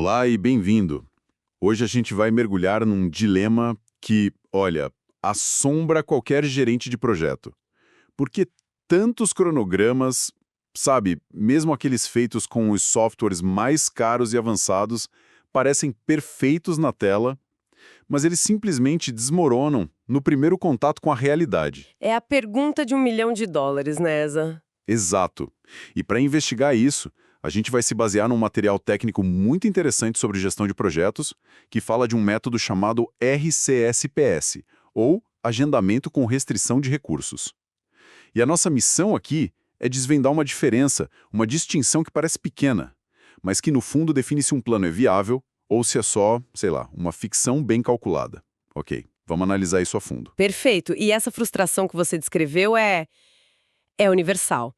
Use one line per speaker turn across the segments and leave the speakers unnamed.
Olá e bem-vindo. Hoje a gente vai mergulhar num dilema que, olha, assombra qualquer gerente de projeto. Por que tantos cronogramas, sabe, mesmo aqueles feitos com os softwares mais caros e avançados, parecem perfeitos na tela, mas eles simplesmente desmoronam no primeiro contato com a realidade?
É a pergunta de US$ 1 milhão, né, Eza?
Exato. E para investigar isso, a gente vai se basear num material técnico muito interessante sobre gestão de projetos, que fala de um método chamado RCSPS, ou Agendamento com Restrição de Recursos. E a nossa missão aqui é desvendar uma diferença, uma distinção que parece pequena, mas que no fundo define se um plano é viável ou se é só, sei lá, uma ficção bem calculada. Ok, vamos analisar isso a fundo.
Perfeito. E essa frustração que você descreveu é universal.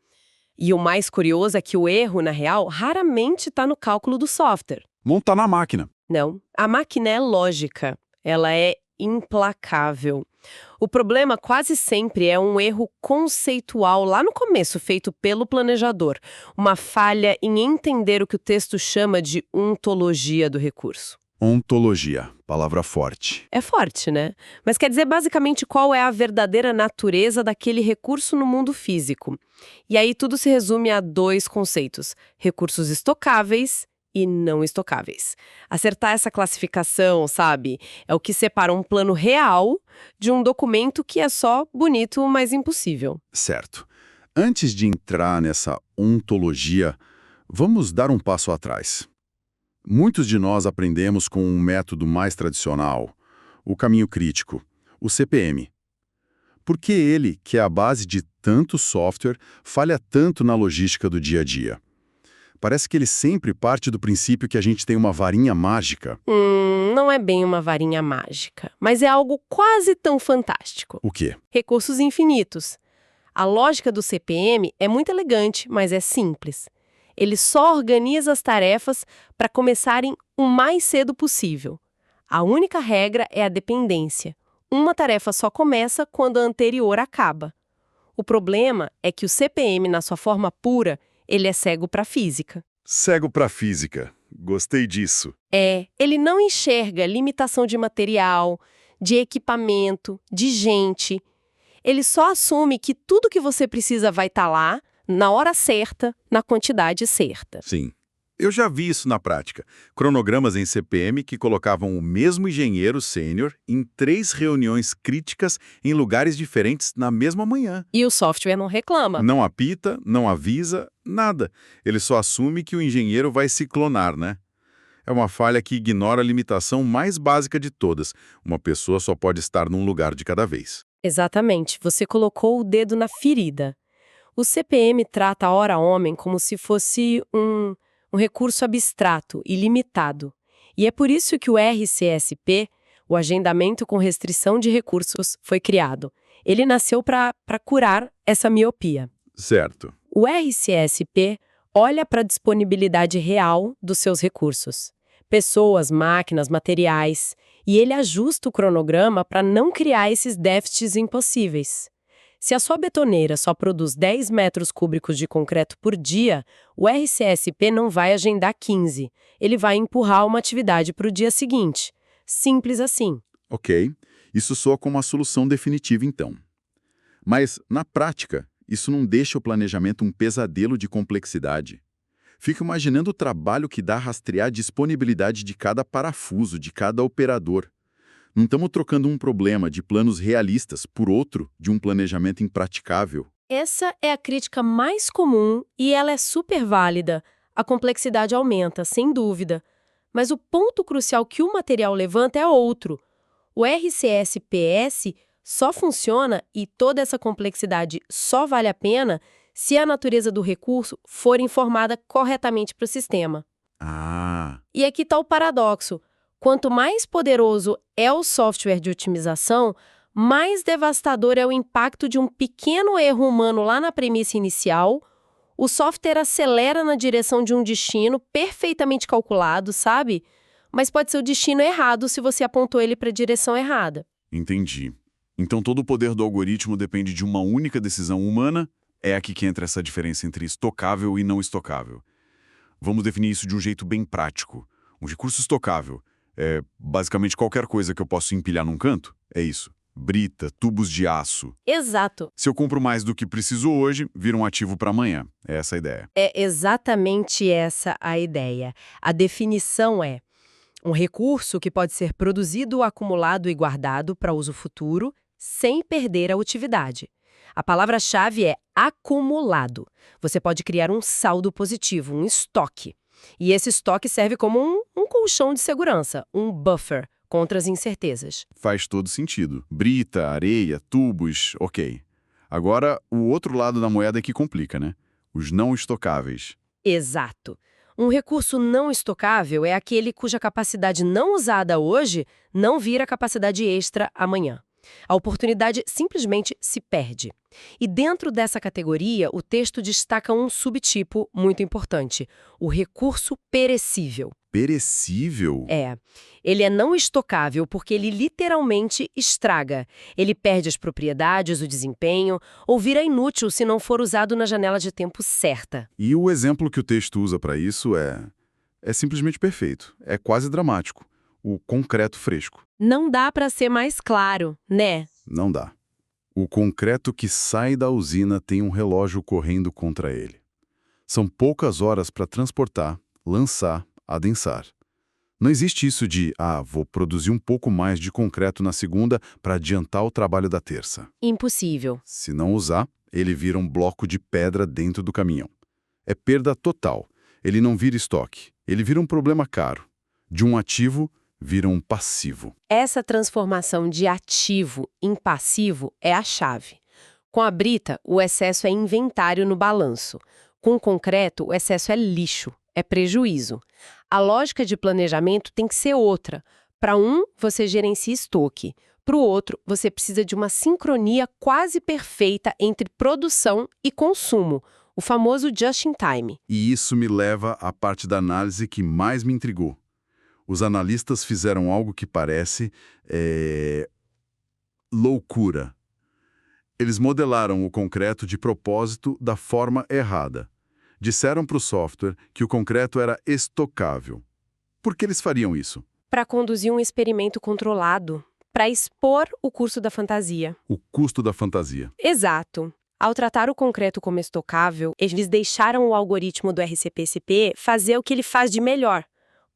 E o mais curioso é que o erro, na real, raramente está no cálculo do software.
Montar na máquina.
Não. A máquina é lógica. Ela é implacável. O problema quase sempre é um erro conceitual lá no começo, feito pelo planejador. Uma falha em entender o que o texto chama de ontologia do recurso.
Ontologia, palavra forte.
É forte, né? Mas quer dizer basicamente qual é a verdadeira natureza daquele recurso no mundo físico. E aí tudo se resume a dois conceitos: recursos estocáveis e não estocáveis. Acertar essa classificação, sabe, é o que separa um plano real de um documento que é só bonito, mas impossível.
Certo. Antes de entrar nessa ontologia, vamos dar um passo atrás. Muitos de nós aprendemos com um método mais tradicional, o caminho crítico, o CPM. Por que ele, que é a base de tanto software, falha tanto na logística do dia a dia? Parece que ele sempre parte do princípio que a gente tem uma varinha mágica.
Não é bem uma varinha mágica, mas é algo quase tão fantástico.
O quê?
Recursos infinitos. A lógica do CPM é muito elegante, mas é simples. Ele só organiza as tarefas para começarem o mais cedo possível. A única regra é a dependência. Uma tarefa só começa quando a anterior acaba. O problema é que o CPM, na sua forma pura, ele é cego para a física.
Cego para física. Gostei disso.
Ele não enxerga limitação de material, de equipamento, de gente. Ele só assume que tudo que você precisa vai estar lá, na hora certa, na quantidade certa.
Sim. Eu já vi isso na prática. Cronogramas em CPM que colocavam o mesmo engenheiro sênior em 3 reuniões críticas em lugares diferentes na mesma manhã.
E o software não reclama.
Não apita, não avisa, nada. Ele só assume que o engenheiro vai se clonar, né? É uma falha que ignora a limitação mais básica de todas. Uma pessoa só pode estar num lugar de cada vez.
Exatamente, você colocou o dedo na ferida. O CPM trata a hora homem como se fosse um recurso abstrato, ilimitado. E é por isso que o RCSP, o Agendamento com Restrição de Recursos, foi criado. Ele nasceu para curar essa miopia.
Certo.
O RCSP olha para a disponibilidade real dos seus recursos. Pessoas, máquinas, materiais. E ele ajusta o cronograma para não criar esses déficits impossíveis. Se a sua betoneira só produz 10 metros cúbicos de concreto por dia, o RCSP não vai agendar 15. Ele vai empurrar uma atividade para o dia seguinte. Simples assim.
Ok, isso soa como uma solução definitiva então. Mas, na prática, isso não deixa o planejamento um pesadelo de complexidade. Fico imaginando o trabalho que dá rastrear a disponibilidade de cada parafuso, de cada operador. Não estamos trocando um problema de planos realistas por outro de um planejamento impraticável.
Essa é a crítica mais comum e ela é super válida. A complexidade aumenta, sem dúvida. Mas o ponto crucial que o material levanta é outro. O RCSPS só funciona e toda essa complexidade só vale a pena se a natureza do recurso for informada corretamente para o sistema. E aqui está o paradoxo. Quanto mais poderoso é o software de otimização, mais devastador é o impacto de um pequeno erro humano lá na premissa inicial. O software acelera na direção de um destino perfeitamente calculado, sabe? Mas pode ser o destino errado se você apontou ele para a direção errada.
Entendi. Então todo o poder do algoritmo depende de uma única decisão humana? É aqui que entra essa diferença entre estocável e não estocável. Vamos definir isso de um jeito bem prático. Um recurso estocável é basicamente qualquer coisa que eu posso empilhar num canto? É isso. Brita, tubos de aço.
Exato.
Se eu compro mais do que preciso hoje, vira um ativo para amanhã. É essa a ideia.
É exatamente essa a ideia. A definição é um recurso que pode ser produzido, acumulado e guardado para uso futuro, sem perder a utilidade. A palavra-chave é acumulado. Você pode criar um saldo positivo, um estoque. E esse estoque serve como um colchão de segurança, um buffer contra as incertezas.
Faz todo sentido. Brita, areia, tubos, ok. Agora, o outro lado da moeda é que complica, né? Os não estocáveis.
Exato. Um recurso não estocável é aquele cuja capacidade não usada hoje não vira capacidade extra amanhã. A oportunidade simplesmente se perde. E dentro dessa categoria, o texto destaca um subtipo muito importante, o recurso perecível.
Perecível?
Ele é não estocável porque ele literalmente estraga. Ele perde as propriedades, o desempenho, ou vira inútil se não for usado na janela de tempo certa.
E o exemplo que o texto usa para isso é simplesmente perfeito. É quase dramático. O concreto fresco.
Não dá para ser mais claro, né?
Não dá. O concreto que sai da usina tem um relógio correndo contra ele. São poucas horas para transportar, lançar, adensar. Não existe isso de, vou produzir um pouco mais de concreto na segunda para adiantar o trabalho da terça.
Impossível.
Se não usar, ele vira um bloco de pedra dentro do caminhão. É perda total. Ele não vira estoque. Ele vira um problema caro. De um ativo, vira um passivo.
Essa transformação de ativo em passivo é a chave. Com a brita, o excesso é inventário no balanço. Com o concreto, o excesso é lixo, é prejuízo. A lógica de planejamento tem que ser outra. Para um, você gerencia estoque. Para o outro, você precisa de uma sincronia quase perfeita entre produção e consumo, o famoso just in time.
E isso me leva à parte da análise que mais me intrigou. Os analistas fizeram algo que parece loucura. Eles modelaram o concreto de propósito da forma errada. Disseram para o software que o concreto era estocável. Por que eles fariam isso?
Para conduzir um experimento controlado, para expor o custo da fantasia.
O custo da fantasia.
Exato. Ao tratar o concreto como estocável, eles deixaram o algoritmo do RCP-SP fazer o que ele faz de melhor: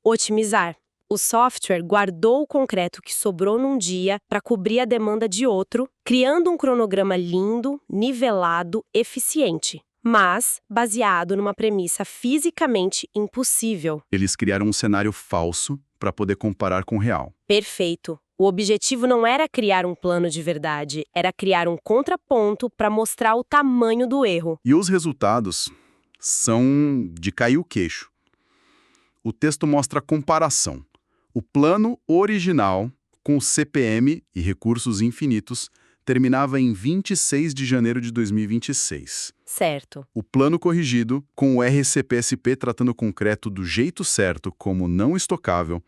otimizar. O software guardou o concreto que sobrou num dia para cobrir a demanda de outro, criando um cronograma lindo, nivelado, eficiente, mas baseado numa premissa fisicamente impossível.
Eles criaram um cenário falso para poder comparar com o real.
Perfeito. O objetivo não era criar um plano de verdade, era criar um contraponto para mostrar o tamanho do erro.
E os resultados são de cair o queixo. O texto mostra a comparação. O plano original, com CPM e recursos infinitos, terminava em 26 de janeiro de 2026.
Certo.
O plano corrigido, com o RCP-SP tratando o concreto do jeito certo como não estocável,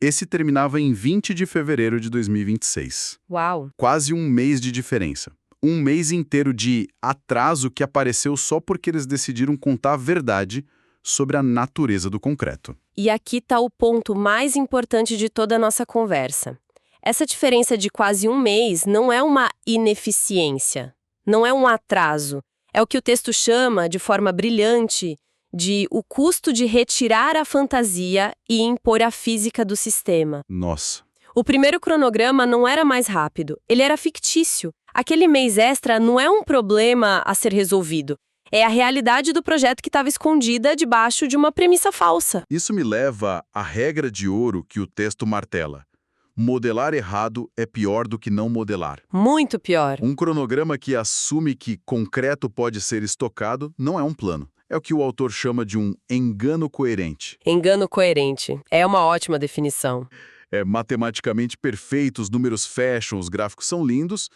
esse terminava em 20 de fevereiro de 2026.
Uau!
Quase um mês de diferença. Um mês inteiro de atraso que apareceu só porque eles decidiram contar a verdade sobre a natureza do concreto.
E aqui está o ponto mais importante de toda a nossa conversa. Essa diferença de quase um mês não é uma ineficiência, não é um atraso. É o que o texto chama, de forma brilhante, de o custo de retirar a fantasia e impor a física do sistema.
Nossa.
O primeiro cronograma não era mais rápido, ele era fictício. Aquele mês extra não é um problema a ser resolvido. É a realidade do projeto que estava escondida debaixo de uma premissa falsa.
Isso me leva à regra de ouro que o texto martela. Modelar errado é pior do que não modelar.
Muito pior.
Um cronograma que assume que concreto pode ser estocado não é um plano. É o que o autor chama de um engano coerente.
Engano coerente. É uma ótima definição.
É matematicamente perfeito, os números fecham, os gráficos são lindos,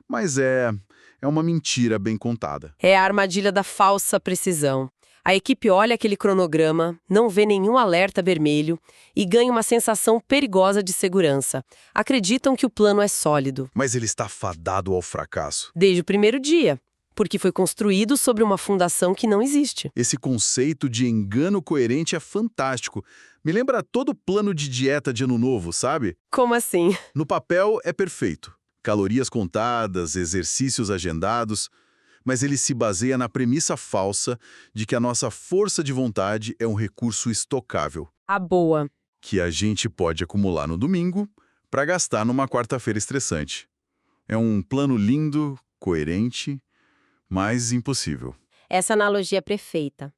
mas é uma mentira bem contada.
É a armadilha da falsa precisão. A equipe olha aquele cronograma, não vê nenhum alerta vermelho e ganha uma sensação perigosa de segurança. Acreditam que o plano é sólido.
Mas ele está fadado ao fracasso.
Desde o primeiro dia. porque foi construído sobre uma fundação que não existe.
Esse conceito de engano coerente é fantástico. Me lembra todo o plano de dieta de ano novo, sabe?
Como assim?
No papel é perfeito. Calorias contadas, exercícios agendados, mas ele se baseia na premissa falsa de que a nossa força de vontade é um recurso estocável,
A boa.
que a gente pode acumular no domingo para gastar numa quarta-feira estressante. É um plano lindo, coerente, mas impossível.
Essa analogia é perfeita,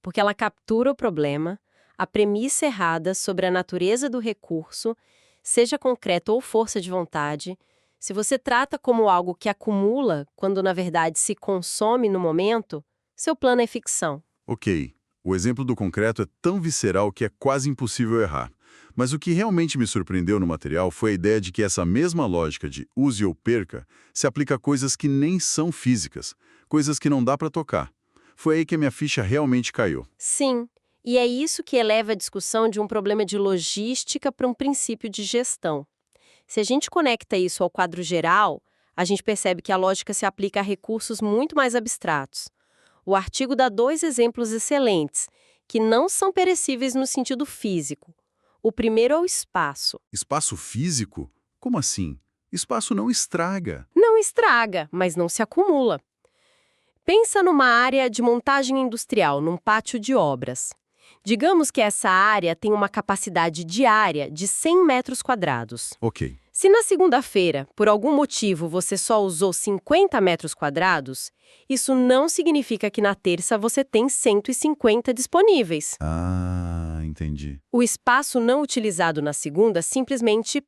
porque ela captura o problema, a premissa errada sobre a natureza do recurso, seja concreto ou força de vontade. Se você trata como algo que acumula, quando na verdade se consome no momento, seu plano é ficção.
Ok, o exemplo do concreto é tão visceral que é quase impossível errar. Mas o que realmente me surpreendeu no material foi a ideia de que essa mesma lógica de use ou perca se aplica a coisas que nem são físicas, coisas que não dá para tocar. Foi aí que a minha ficha realmente caiu.
Sim, e é isso que eleva a discussão de um problema de logística para um princípio de gestão. Se a gente conecta isso ao quadro geral, a gente percebe que a lógica se aplica a recursos muito mais abstratos. O artigo dá 2 exemplos excelentes, que não são perecíveis no sentido físico. O primeiro é o espaço.
Espaço físico? Como assim? Espaço não estraga.
Não estraga, mas não se acumula. Pensa numa área de montagem industrial, num pátio de obras. Digamos que essa área tem uma capacidade diária de 100 metros quadrados.
Ok.
Se na segunda-feira, por algum motivo, você só usou 50 metros quadrados, isso não significa que na terça você tem 150 disponíveis.
Ah, entendi.
O espaço não utilizado na segunda simplesmente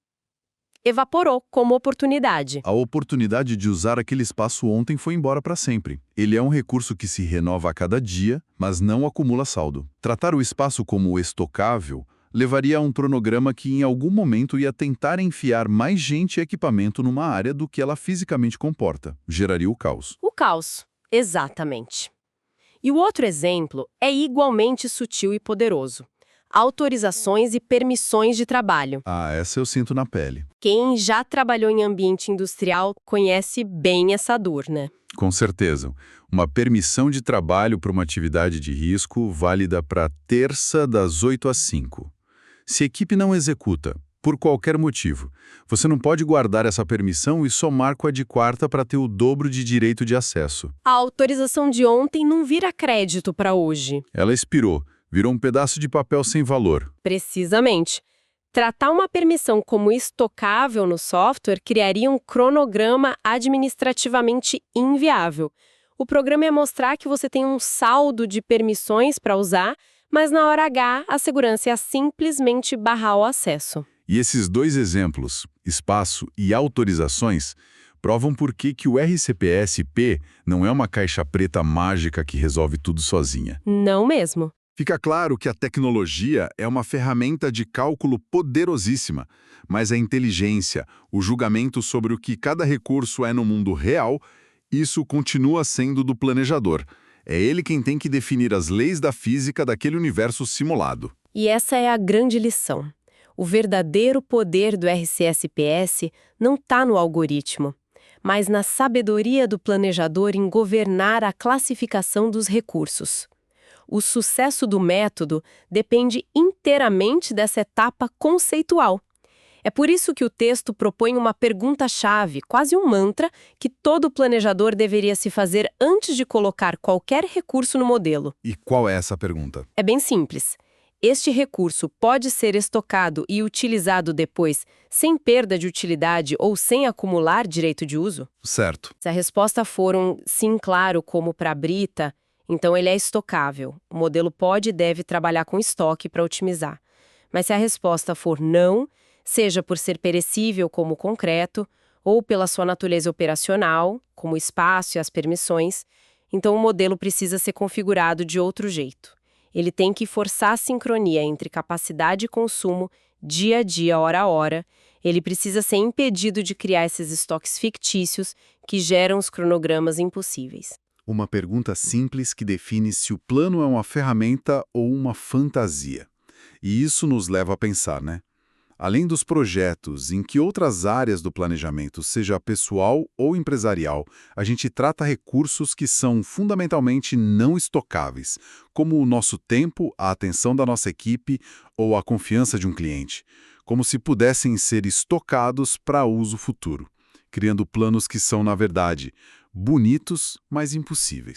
evaporou como oportunidade.
A oportunidade de usar aquele espaço ontem foi embora para sempre. Ele é um recurso que se renova a cada dia, mas não acumula saldo. Tratar o espaço como estocável levaria a um cronograma que em algum momento ia tentar enfiar mais gente e equipamento numa área do que ela fisicamente comporta. Geraria o caos.
O caos, exatamente. E o outro exemplo é igualmente sutil e poderoso. Autorizações e permissões de trabalho.
Ah, essa eu sinto na pele.
Quem já trabalhou em ambiente industrial conhece bem essa dor, né?
Com certeza. Uma permissão de trabalho para uma atividade de risco válida para terça das 8 às 5. Se a equipe não executa, por qualquer motivo, você não pode guardar essa permissão e somar com a de quarta para ter o dobro de direito de acesso.
A autorização de ontem não vira crédito para hoje.
Ela expirou, virou um pedaço de papel sem valor.
Precisamente. Tratar uma permissão como estocável no software criaria um cronograma administrativamente inviável. O programa ia mostrar que você tem um saldo de permissões para usar, mas na hora H a segurança ia simplesmente barrar o acesso.
E esses 2 exemplos, espaço e autorizações, provam por que o RCPS-P não é uma caixa preta mágica que resolve tudo sozinha.
Não mesmo.
Fica claro que a tecnologia é uma ferramenta de cálculo poderosíssima, mas a inteligência, o julgamento sobre o que cada recurso é no mundo real, isso continua sendo do planejador. É ele quem tem que definir as leis da física daquele universo simulado.
E essa é a grande lição. O verdadeiro poder do RCSPS não está no algoritmo, mas na sabedoria do planejador em governar a classificação dos recursos. O sucesso do método depende inteiramente dessa etapa conceitual. É por isso que o texto propõe uma pergunta-chave, quase um mantra, que todo planejador deveria se fazer antes de colocar qualquer recurso no modelo.
E qual é essa pergunta?
É bem simples. Este recurso pode ser estocado e utilizado depois sem perda de utilidade ou sem acumular direito de uso?
Certo.
Se a resposta for um sim claro, como para a Brita, então ele é estocável. O modelo pode e deve trabalhar com estoque para otimizar. Mas se a resposta for não, seja por ser perecível como o concreto, ou pela sua natureza operacional, como o espaço e as permissões, então o modelo precisa ser configurado de outro jeito. Ele tem que forçar a sincronia entre capacidade e consumo, dia a dia, hora a hora. Ele precisa ser impedido de criar esses estoques fictícios que geram os cronogramas impossíveis.
Uma pergunta simples que define se o plano é uma ferramenta ou uma fantasia. E isso nos leva a pensar, né? Além dos projetos, em que outras áreas do planejamento, seja pessoal ou empresarial, a gente trata recursos que são fundamentalmente não estocáveis, como o nosso tempo, a atenção da nossa equipe ou a confiança de um cliente, como se pudessem ser estocados para uso futuro, criando planos que são, na verdade, bonitos, mas impossíveis.